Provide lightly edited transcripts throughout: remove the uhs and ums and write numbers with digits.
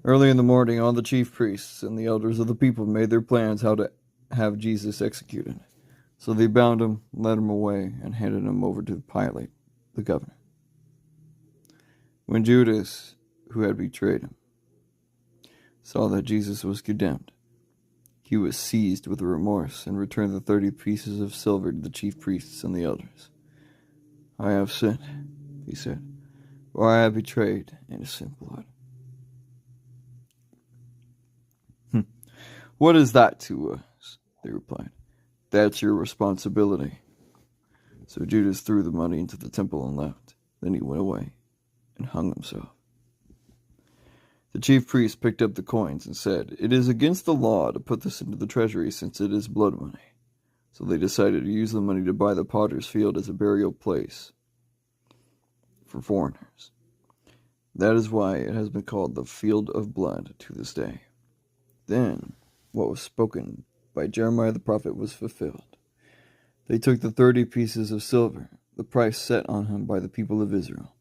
Early in the morning, all the chief priests and the elders of the people made their plans how to have Jesus executed. So they bound him, led him away, and handed him over to Pilate, the governor. When Judas, who had betrayed him, saw that Jesus was condemned, he was seized with remorse and returned the 30 pieces of silver to the chief priests and the elders. "I have sinned," he said, "for I have betrayed innocent blood." "What is that to us?" they replied. "That's your responsibility." So Judas threw the money into the temple and left. Then he went away and hung himself. The chief priest picked up the coins and said, "It is against the law to put this into the treasury since it is blood money." So they decided to use the money to buy the potter's field as a burial place for foreigners. That is why it has been called the Field of Blood to this day. Then what was spoken by Jeremiah the prophet was fulfilled. They took the 30 pieces of silver, the price set on him by the people of Israel,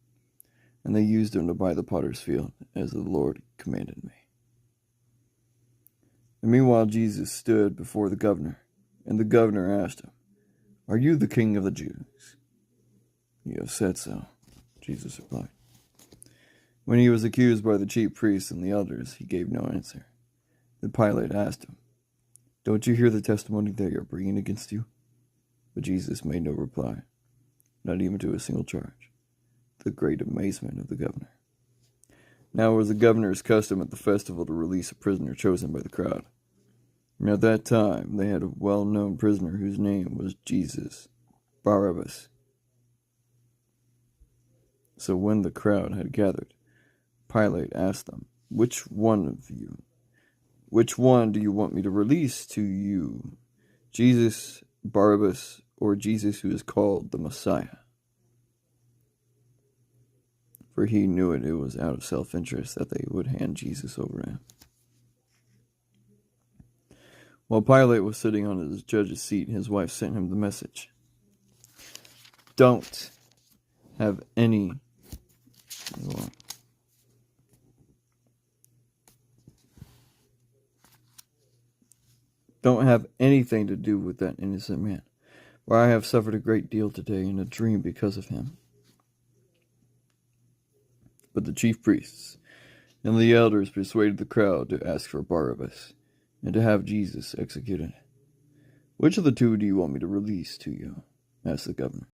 and they used them to buy the potter's field, as the Lord commanded me. And meanwhile Jesus stood before the governor, and the governor asked him, "Are you the king of the Jews?" "You have said so," Jesus replied. When he was accused by the chief priests and the elders, he gave no answer. Then Pilate asked him, "Don't you hear the testimony they are bringing against you?" But Jesus made no reply, not even to a single charge, to the great amazement of the governor. Now it was the governor's custom at the festival to release a prisoner chosen by the crowd. And at that time they had a well-known prisoner whose name was Jesus, Barabbas. So when the crowd had gathered, Pilate asked them, Which one do you want me to release to you? Jesus, Barabbas, or Jesus who is called the Messiah?" For he knew it was out of self-interest that they would hand Jesus over to him. While Pilate was sitting on his judge's seat, his wife sent him the message, Don't have anything to do with that innocent man, for I have suffered a great deal today in a dream because of him. But the chief priests and the elders persuaded the crowd to ask for Barabbas and to have Jesus executed. "Which of the two do you want me to release to you?" asked the governor.